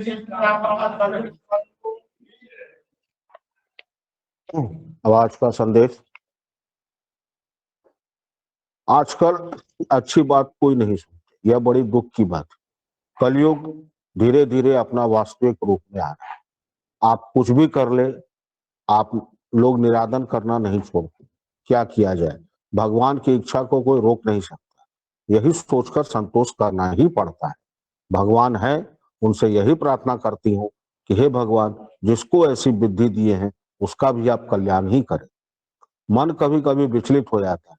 अब आज का संदेश। आजकल अच्छी बात कोई नहीं सुनती, यह बड़ी दुख की बात। कलयुग धीरे धीरे अपना वास्तविक रूप में आ रहा है। आप कुछ भी कर ले, आप लोग निरादन करना नहीं छोड़ते। क्या किया जाए, भगवान की इच्छा को कोई रोक नहीं सकता। यही सोचकर संतोष करना ही पड़ता है। भगवान है, उनसे यही प्रार्थना करती हूँ कि हे भगवान, जिसको ऐसी बुद्धि दिए हैं उसका भी आप कल्याण ही करें। मन कभी कभी विचलित हो जाता है।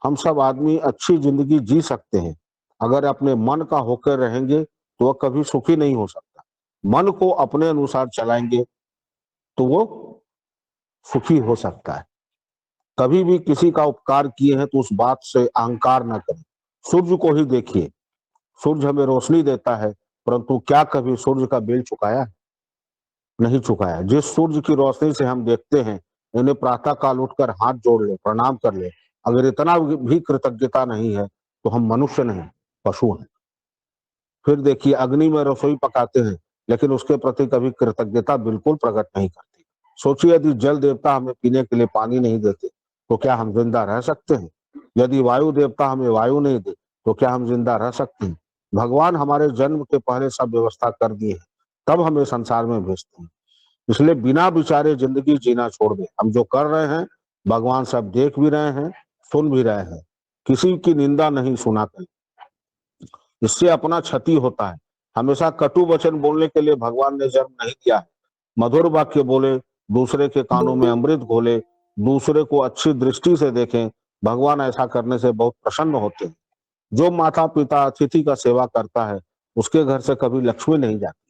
हम सब आदमी अच्छी जिंदगी जी सकते हैं, अगर अपने मन का होकर रहेंगे तो वह कभी सुखी नहीं हो सकता। मन को अपने अनुसार चलाएंगे तो वो सुखी हो सकता है। कभी भी किसी का उपकार किए हैं तो उस बात से अहंकार न करें। सूर्य को ही देखिए, सूर्य हमें रोशनी देता है, परंतु क्या कभी सूर्य का बिल चुकाया? नहीं चुकाया। जिस सूर्य की रोशनी से हम देखते हैं, इन्हें प्रातः काल उठकर हाथ जोड़ ले, प्रणाम कर ले, अगर इतना भी कृतज्ञता नहीं है तो हम मनुष्य नहीं, पशु हैं। फिर देखिए, अग्नि में रसोई पकाते हैं लेकिन उसके प्रति कभी कृतज्ञता बिल्कुल प्रकट नहीं करते। सोचिए, यदि जल देवता हमें पीने के लिए पानी नहीं देते तो क्या हम जिंदा रह सकते हैं? यदि वायु देवता हमें वायु नहीं दे तो क्या हम जिंदा रह सकते हैं? भगवान हमारे जन्म के पहले सब व्यवस्था कर दी है, तब हमें संसार में भेजते हैं। इसलिए बिना विचारे जिंदगी जीना छोड़ दे। हम जो कर रहे हैं भगवान सब देख भी रहे हैं, सुन भी रहे हैं। किसी की निंदा नहीं सुना करें, इससे अपना क्षति होता है। हमेशा कटु वचन बोलने के लिए भगवान ने जन्म नहीं दिया है। मधुर वाक्य बोले, दूसरे के कानों में अमृत घोले, दूसरे को अच्छी दृष्टि से देखें। भगवान ऐसा करने से बहुत प्रसन्न होते हैं। जो माता पिता अतिथि का सेवा करता है उसके घर से कभी लक्ष्मी नहीं जाती।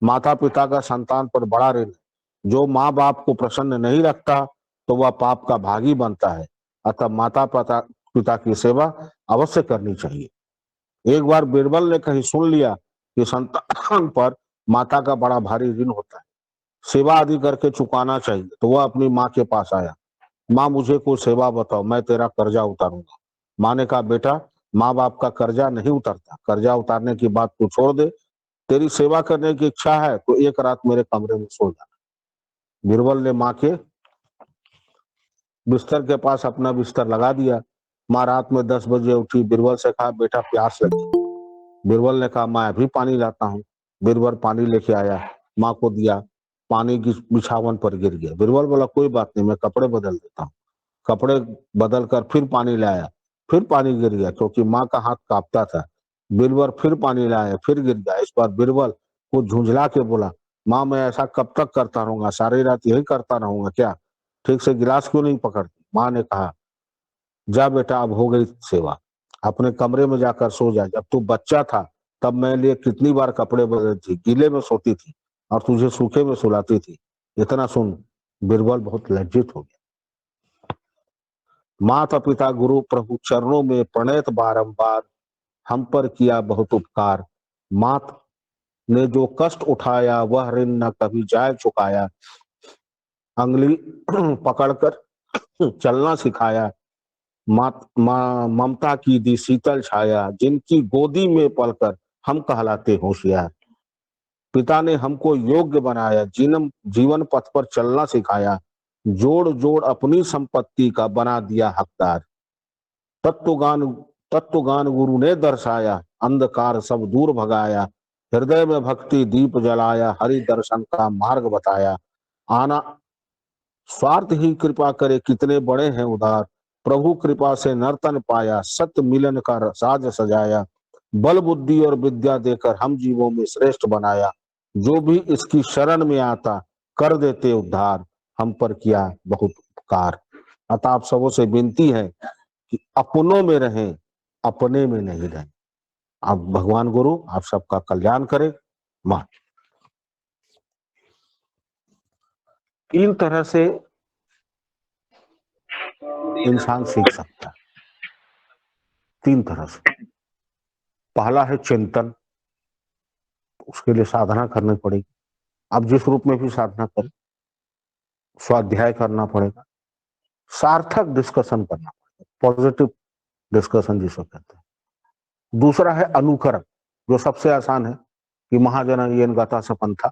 माता पिता का संतान पर बड़ा ऋण है। जो माँ बाप को प्रसन्न नहीं रखता तो वह पाप का भागी बनता है। अतः माता पिता की सेवा अवश्य करनी चाहिए। एक बार बीरबल ने कहीं सुन लिया कि संतान पर माता का बड़ा भारी ऋण होता है, सेवा आदि करके चुकाना चाहिए। तो वह अपनी माँ के पास आया। माँ, मुझे कोई सेवा बताओ, मैं तेरा कर्जा उतारूंगा। माँ ने कहा, बेटा, माँ बाप का कर्जा नहीं उतरता। कर्जा उतारने की बात तू छोड़ दे। तेरी सेवा करने की इच्छा है तो एक रात मेरे कमरे में सो जा। बीरबल ने माँ के बिस्तर के पास अपना बिस्तर लगा दिया। माँ रात में 10 बजे उठी। बीरबल से कहा, बेटा प्यास लगी। बीरबल ने कहा, मैं अभी पानी लाता हूँ। बीरबल पानी लेके आया, माँ को दिया। पानी की बिछावन पर गिर गया। बीरबल बोला, कोई बात नहीं, मैं कपड़े बदल देता हूँ। कपड़े बदल कर फिर पानी लाया, फिर पानी गिर गया, क्योंकि माँ का हाथ कांपता था। बीरबल फिर पानी लाया, फिर गिर गया। इस बार बीरबल को झुंझला के बोला, माँ, मैं ऐसा कब तक करता रहूंगा? सारी रात यही करता रहूंगा क्या? ठीक से गिलास क्यों नहीं पकड़ती? माँ ने कहा, जा बेटा, अब हो गई सेवा, अपने कमरे में जाकर सो जा। जब तू बच्चा था तब मैं लिए कितनी बार कपड़े बदलती थी, गीले में सोती थी और तुझे सूखे में सुलाती थी। इतना सुन बीरबल बहुत लज्जित हो गया। माता पिता गुरु प्रभु चरणों में प्रणत बारंबार, हम पर किया बहुत उपकार। मात ने जो कष्ट उठाया वह ऋण न कभी जाए चुकाया। अंगुली पकड़कर चलना सिखाया, ममता की दी शीतल छाया। जिनकी गोदी में पलकर हम कहलाते होशियार। पिता ने हमको योग्य बनाया, जीवन पथ पर चलना सिखाया। जोड़ जोड़ अपनी संपत्ति का बना दिया हकदार। तत्वगान तत्वगान गुरु ने दर्शाया, अंधकार सब दूर भगाया। हृदय में भक्ति दीप जलाया, हरि दर्शन का मार्ग बताया। आना स्वार्थ ही कृपा करे, कितने बड़े हैं उदार। प्रभु कृपा से नर्तन पाया, सत्य मिलन का साज सजाया। बल बुद्धि और विद्या देकर हम जीवों में श्रेष्ठ बनाया। जो भी इसकी शरण में आता कर देते उद्धार। हम पर किया बहुत उपकार। अतः आप सबों से विनती है कि अपनों में रहें, अपने में नहीं रहें। आप भगवान गुरु आप सबका कल्याण करे। मां, तीन तरह से इंसान सीख सकता है, तीन तरह से। पहला है चिंतन, उसके लिए साधना करनी पड़ेगी। आप जिस रूप में भी साधना करें, स्वाध्याय करना पड़ेगा, सार्थक डिस्कशन करना पड़ेगा, पॉजिटिव डिस्कशन जिसको कहते हैं। दूसरा है अनुकरण, जो सबसे आसान है कि महाजन गाथा सपंथा,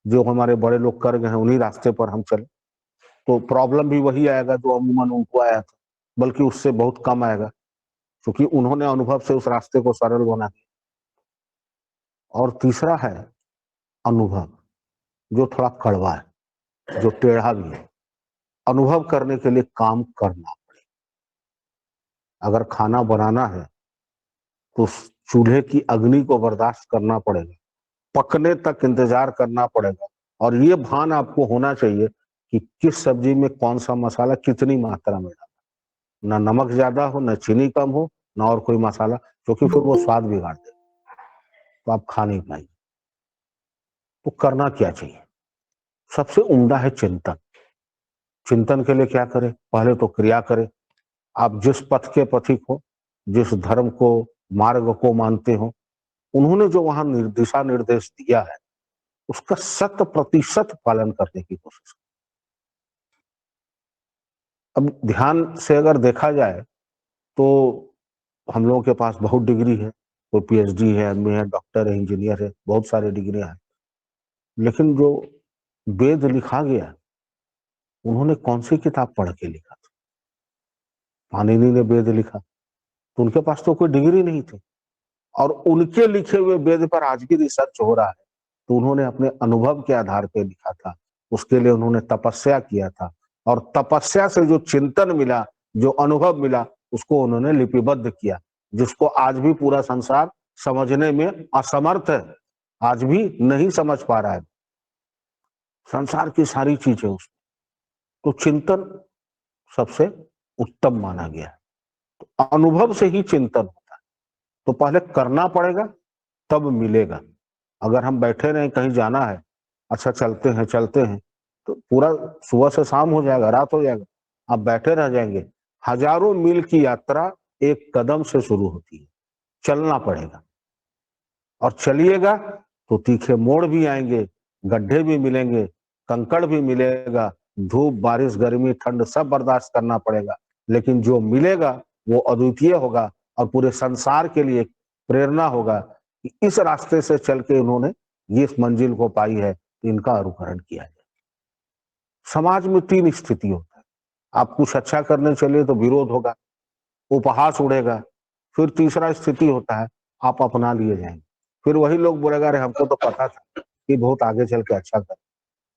जो हमारे बड़े लोग कर गए हैं उन्हीं रास्ते पर हम चले, तो प्रॉब्लम भी वही आएगा जो अमूमन उनको आया था, बल्कि उससे बहुत कम आएगा, क्योंकि उन्होंने अनुभव से उस रास्ते को सरल बना दिया। और तीसरा है अनुभव, जो थोड़ा कड़वा है, जो टेढ़ा भी है। अनुभव करने के लिए काम करना पड़ेगा। अगर खाना बनाना है तो उस चूल्हे की अग्नि को बर्दाश्त करना पड़ेगा, पकने तक इंतजार करना पड़ेगा, और ये भान आपको होना चाहिए कि किस सब्जी में कौन सा मसाला कितनी मात्रा में डालना, ना नमक ज्यादा हो, ना चीनी कम हो, ना और कोई मसाला, क्योंकि फिर वो स्वाद बिगाड़ दे, तो आप खा नहीं पाएंगे। तो करना क्या चाहिए? सबसे उम्दा है चिंतन। चिंतन के लिए क्या करें? पहले तो क्रिया करें। आप जिस पथ के पथिक हो, जिस धर्म को, मार्ग को मानते हो, उन्होंने जो वहां दिशा निर्देश दिया है उसका 100% पालन करने की कोशिश करें। अब ध्यान से अगर देखा जाए तो हम लोगों के पास बहुत डिग्री है, कोई पीएचडी है, एमए है, डॉक्टर है, इंजीनियर है, बहुत सारी डिग्रियां हैं, लेकिन जो वेद लिखा गया उन्होंने कौन सी किताब पढ़ के लिखा था? पाणिनि ने वेद लिखा तो उनके पास तो कोई डिग्री नहीं थी, और उनके लिखे हुए वेद पर आज भी रिसर्च हो रहा है, तो उन्होंने अपने अनुभव के आधार पर लिखा था। उसके लिए उन्होंने तपस्या किया था, और तपस्या से जो चिंतन मिला, जो अनुभव मिला, उसको उन्होंने लिपिबद्ध किया, जिसको आज भी पूरा संसार समझने में असमर्थ है, आज भी नहीं समझ पा रहा है संसार की सारी चीजें उसमें। तो चिंतन सबसे उत्तम माना गया है। तो अनुभव से ही चिंतन होता है, तो पहले करना पड़ेगा, तब मिलेगा। अगर हम बैठे रहें, कहीं जाना है, अच्छा चलते हैं, तो पूरा सुबह से शाम हो जाएगा, रात हो जाएगा, आप बैठे रह जाएंगे। हजारों मील की यात्रा एक कदम से शुरू होती है। चलना पड़ेगा, और चलिएगा तो तीखे मोड़ भी आएंगे, गड्ढे भी मिलेंगे, कंकड़ भी मिलेगा, धूप, बारिश, गर्मी, ठंड सब बर्दाश्त करना पड़ेगा, लेकिन जो मिलेगा वो अद्वितीय होगा, और पूरे संसार के लिए प्रेरणा होगा कि इस रास्ते से चल के इन्होंने ये इस मंजिल को पाई है, तो इनका अनुकरण किया जाए। समाज में 3 स्थिति होता है। आप कुछ अच्छा करने चले तो विरोध होगा, उपहास उड़ेगा। फिर तीसरा स्थिति होता है, आप अपना लिए जाएंगे, फिर वही लोग बोलेगा अरे हमको तो पता था कि बहुत आगे चल के अच्छा कर,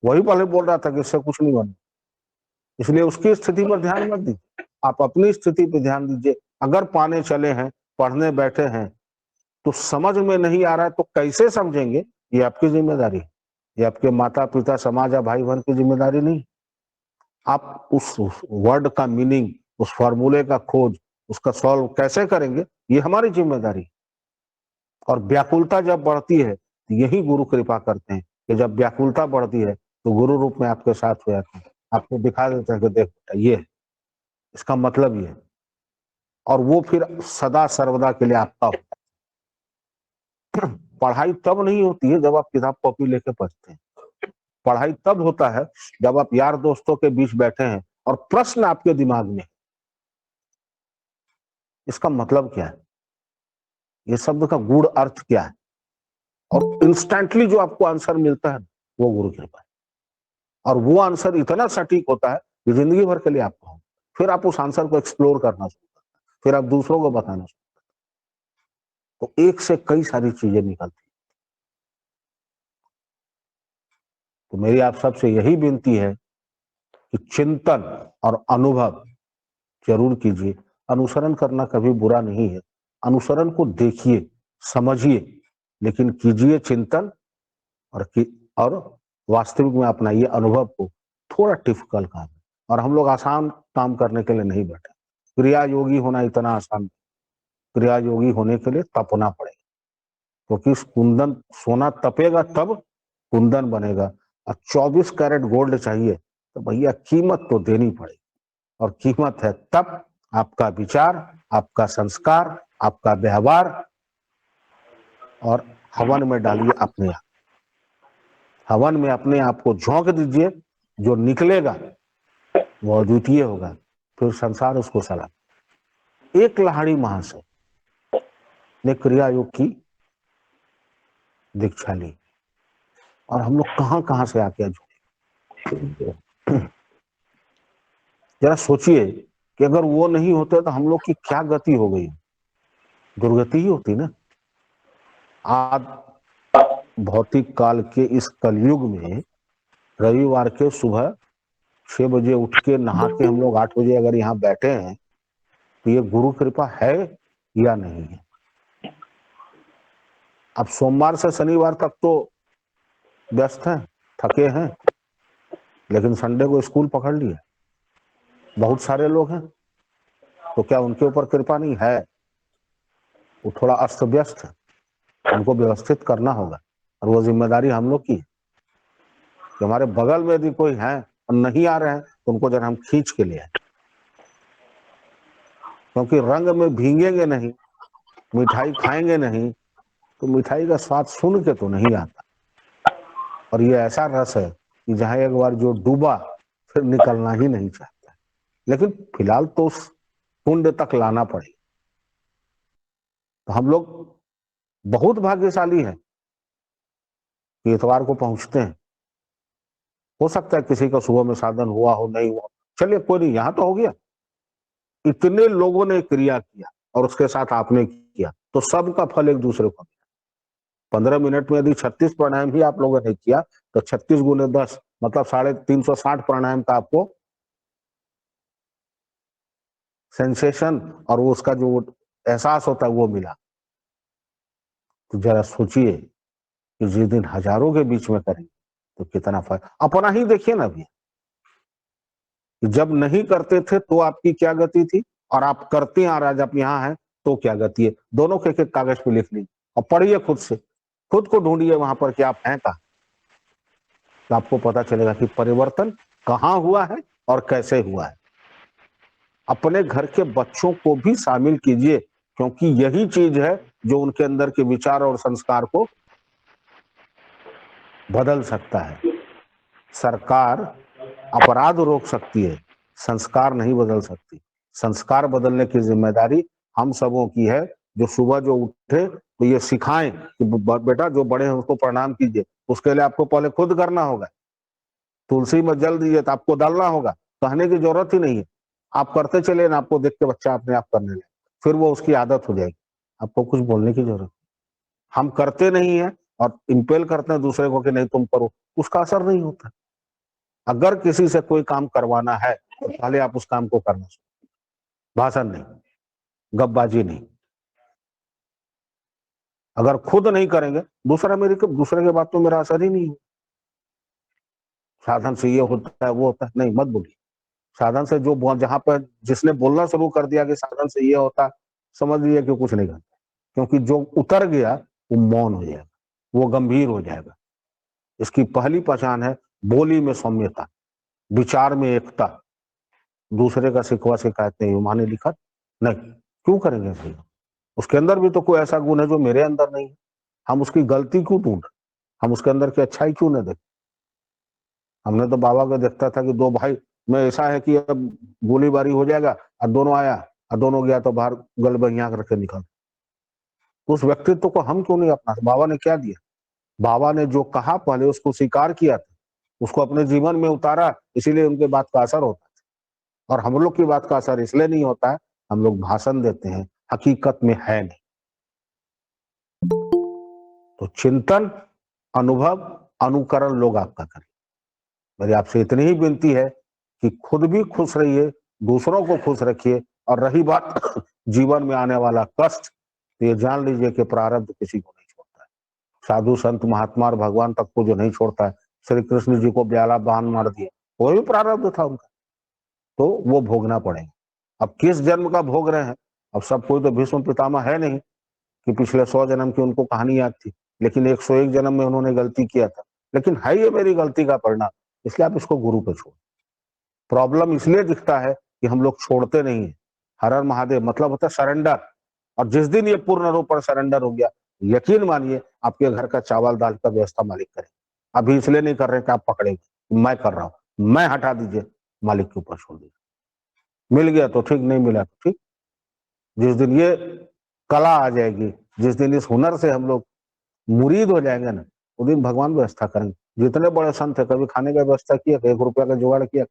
वही पहले बोल रहा था कि इससे कुछ नहीं बने, इसलिए उसकी स्थिति पर ध्यान मत दीजिए, आप अपनी स्थिति पर ध्यान दीजिए। अगर पाने चले हैं, पढ़ने बैठे हैं, तो समझ में नहीं आ रहा है तो कैसे समझेंगे, ये आपकी जिम्मेदारी है, ये आपके माता पिता, समाज या भाई बहन की जिम्मेदारी नहीं। आप उस वर्ड का मीनिंग, उस फॉर्मूले का खोज, उसका सॉल्व कैसे करेंगे, ये हमारी जिम्मेदारी है। और व्याकुलता जब बढ़ती है तो यही गुरु कृपा करते हैं, कि जब व्याकुलता बढ़ती है तो गुरु रूप में आपके साथ हो जाते हैं, आपको दिखा देते हैं कि देख बेटा ये है, इसका मतलब ये है, और वो फिर सदा सर्वदा के लिए आपका होता है। पढ़ाई तब नहीं होती है जब आप किताब कॉपी लेके पढ़ते हैं, पढ़ाई तब होता है जब आप यार दोस्तों के बीच बैठे हैं और प्रश्न आपके दिमाग में है, इसका मतलब क्या है, ये शब्द का गूढ़ अर्थ क्या है, और इंस्टेंटली जो आपको आंसर मिलता है वो गुरु कृपा है। और वो आंसर इतना सटीक होता है कि जिंदगी भर के लिए आपका हो। फिर आप उस आंसर को एक्सप्लोर करना शुरू करते हैं, फिर आप दूसरों को बताना शुरू करते हैं, तो एक से कई सारी चीजें निकलती हैं। तो मेरी आप सबसे यही विनती है कि चिंतन और अनुभव जरूर कीजिए। अनुसरण करना कभी बुरा नहीं है, अनुसरण को देखिए, समझिए, लेकिन कीजिए चिंतन, और वास्तविक में अपनाइए अनुभव को। थोड़ा टिपिकल काम है, और हम लोग आसान काम करने के लिए नहीं बैठे। क्रिया योगी होना इतना आसान, क्रिया योगी होने के लिए तपना पड़ेगा, क्योंकि कुंदन, सोना तपेगा तब कुंदन बनेगा, और 24 कैरेट गोल्ड चाहिए तो भैया कीमत तो देनी पड़ेगी, और कीमत है तब आपका विचार, आपका संस्कार, आपका व्यवहार। और हवन में डालिए अपने आप, हवन में अपने आप को झोंक दीजिए, जो निकलेगा वो अद्वितीय होगा, फिर संसार उसको सलाम। एक लाहिड़ी महाशय ने क्रिया योग की दीक्षा ली, और हम लोग कहां कहां से आके जुड़े। जरा सोचिए कि अगर वो नहीं होते तो हम लोग की क्या गति हो गई, दुर्गति ही होती ना। आज भौतिक काल के इस कलयुग में रविवार के सुबह 6 बजे उठ के नहा के हम लोग 8 बजे अगर यहाँ बैठे हैं तो ये गुरु कृपा है या नहीं है। अब सोमवार से शनिवार तक तो व्यस्त हैं, थके हैं, लेकिन संडे को स्कूल पकड़ लिए बहुत सारे लोग हैं, तो क्या उनके ऊपर कृपा नहीं है? वो थोड़ा अस्त व्यस्त है, उनको व्यवस्थित करना होगा, और वो जिम्मेदारी हम लोग की है कि हमारे बगल में यदि कोई है और नहीं आ रहे हैं तो उनको जरा हम खींच के ले आए, क्योंकि रंग में भींगेंगे नहीं, मिठाई खाएंगे नहीं, तो मिठाई का स्वाद सुन के तो नहीं आता। और ये ऐसा रस है कि जहां एक बार जो डूबा फिर निकलना ही नहीं चाहता। लेकिन फिलहाल तो उस कुंड तक लाना पड़ेगा। तो हम लोग बहुत भाग्यशाली हैं कि इतवार को पहुंचते हैं। हो सकता है किसी का सुबह में साधन हुआ हो, नहीं हुआ, चलिए कोई नहीं, यहां तो हो गया। इतने लोगों ने क्रिया किया और उसके साथ आपने किया, तो सबका फल एक दूसरे को। 15 मिनट में यदि 36 प्राणायाम भी आप लोगों ने किया तो 36 गुने 10 मतलब 360 प्राणायाम का आपको सेंसेशन और वो उसका जो एहसास होता है वो मिला। तो जरा सोचिए कि जिस दिन हजारों के बीच में करेंगे तो कितना फर्क। अपना ही देखिए ना अभी, जब नहीं करते थे तो आपकी क्या गति थी, और आप करते हैं और आज आप यहाँ हैं तो क्या गति है। दोनों के एक कागज पे लिख लीजिए और पढ़िए खुद से, खुद को ढूंढिए वहां पर कि आप हैं कहाँ। तो आपको पता चलेगा कि परिवर्तन कहाँ हुआ है और कैसे हुआ है। अपने घर के बच्चों को भी शामिल कीजिए, क्योंकि यही चीज है जो उनके अंदर के विचार और संस्कार को बदल सकता है। सरकार अपराध रोक सकती है, संस्कार नहीं बदल सकती। संस्कार बदलने की जिम्मेदारी हम सबों की है, जो सुबह जो उठे तो ये सिखाएं कि बेटा जो बड़े हैं उसको प्रणाम कीजिए। उसके लिए आपको पहले खुद करना होगा। तुलसी में जल दीजिए तो आपको डालना होगा, कहने की जरूरत ही नहीं है। आप करते चले ना, आपको देख के बच्चा अपने आप करने लगे, फिर वो उसकी आदत हो जाएगी, आपको कुछ बोलने की जरूरत। हम करते नहीं है और इंपेल करते हैं दूसरे को कि नहीं तुम करो, उसका असर नहीं होता। अगर किसी से कोई काम करवाना है तो पहले आप उस काम को करना चाहिए, भाषण नहीं, गपबाजी नहीं। अगर खुद नहीं करेंगे, दूसरे के बात तो मेरा असर ही नहीं है। साधन से ये होता है वो होता है, नहीं मत बोलिए। साधन से जो जहां पर जिसने बोलना शुरू कर दिया कि साधन से ये होता, समझ लीजिए कि कुछ नहीं करता। क्योंकि जो उतर गया वो मौन हो जाएगा, वो गंभीर हो जाएगा। इसकी पहली पहचान है बोली में सौम्यता, विचार में एकता, दूसरे का शिकवा शिकायत नहीं। माने लिखा नहीं, क्यों करेंगे भाई? उसके अंदर भी तो कोई ऐसा गुण है जो मेरे अंदर नहीं है। हम उसकी गलती क्यों ढूंढ, हम उसके अंदर की अच्छाई क्यों न देखें? हमने तो बाबा को देखता था कि दो भाई में ऐसा है कि अब गोलीबारी हो जाएगा, और दोनों आया और दोनों गया तो बाहर गल बहिया करके निकल। उस व्यक्तित्व को हम क्यों नहीं अपना? बाबा ने क्या दिया? बाबा ने जो कहा पहले उसको स्वीकार किया था, उसको अपने जीवन में उतारा, इसीलिए उनके बात का असर होता है। और हम लोग की बात का असर इसलिए नहीं होता है, हम लोग भाषण देते हैं, हकीकत में है नहीं। तो चिंतन, अनुभव, अनुकरण लोग आपका करें। मेरी आपसे इतनी ही विनती है कि खुद भी खुश रहिए, दूसरों को खुश रखिए। और रही बात जीवन में आने वाला कष्ट, तो ये जान लीजिए कि प्रारब्ध किसी को नहीं छोड़ता है। साधु संत महात्मा और भगवान तक को जो नहीं छोड़ता है, श्री कृष्ण जी को ब्याला बांध मार दिया, वो भी प्रारब्ध था उनका, तो वो भोगना पड़ेगा। अब किस जन्म का भोग रहे हैं? अब सब कोई तो भीष्म पितामह है नहीं कि पिछले 100 जन्म की उनको कहानी याद थी, लेकिन 101 जन्म में उन्होंने गलती किया था। लेकिन है ये मेरी गलती का परिणाम, इसलिए आप इसको गुरु पे छोड़। प्रॉब्लम इसलिए दिखता है कि हम लोग छोड़ते नहीं है। हर हर महादेव मतलब होता है सरेंडर। और जिस दिन ये पूर्ण रूप पर सरेंडर हो गया, यकीन मानिए आपके घर का चावल दाल का व्यवस्था मालिक करे। अभी इसलिए नहीं कर रहे कि आप पकड़ेंगे, मैं कर रहा हूं, मैं हटा दीजिए, मालिक के ऊपर छोड़ दीजिए। मिल गया तो ठीक, नहीं मिला तो ठीक। जिस दिन ये कला आ जाएगी, जिस दिन इस हुनर से हम लोग मुरीद हो जाएंगे ना, उस दिन भगवान व्यवस्था करेंगे। जितने बड़े संत है, कभी खाने का व्यवस्था किया, 1 रुपया का जुगाड़ किया,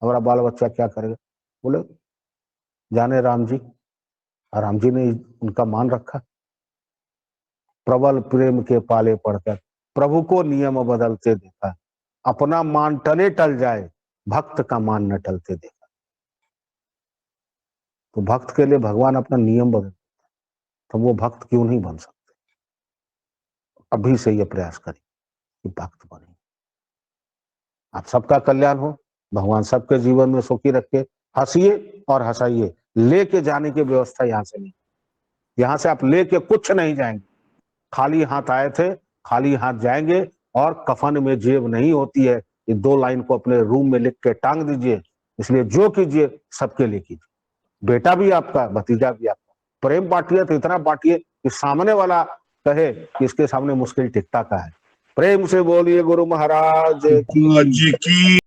हमारा बाल बच्चा क्या करेगा? बोले जाने राम जी, और राम जी ने उनका मान रखा। प्रबल प्रेम के पाले पड़कर प्रभु को नियम बदलते देखा, अपना मान टले टल जाए, भक्त का मान न टलते देखा। तो भक्त के लिए भगवान अपना नियम बदल, तो वो भक्त क्यों नहीं बन सकते? अभी से ये प्रयास करें कि भक्त बने। आप सबका कल्याण हो, भगवान सबके जीवन में सुखी रखे। हंसिए और हंसाइए, लेके जाने की व्यवस्था यहाँ से नहीं। यहाँ से आप लेके कुछ नहीं जाएंगे। खाली हाथ आए थे, खाली हाथ जाएंगे। और कफन में जेब नहीं होती है, ये 2 लाइन को अपने रूम में लिख के टांग दीजिए। इसलिए जो कीजिए सबके लिए कीजिए, बेटा भी आपका, भतीजा भी आपका। प्रेम बांटिए तो इतना बांटिए कि सामने वाला कहे कि इसके सामने मुश्किल टिकता का है। प्रेम से बोलिए गुरु महाराज की। जी की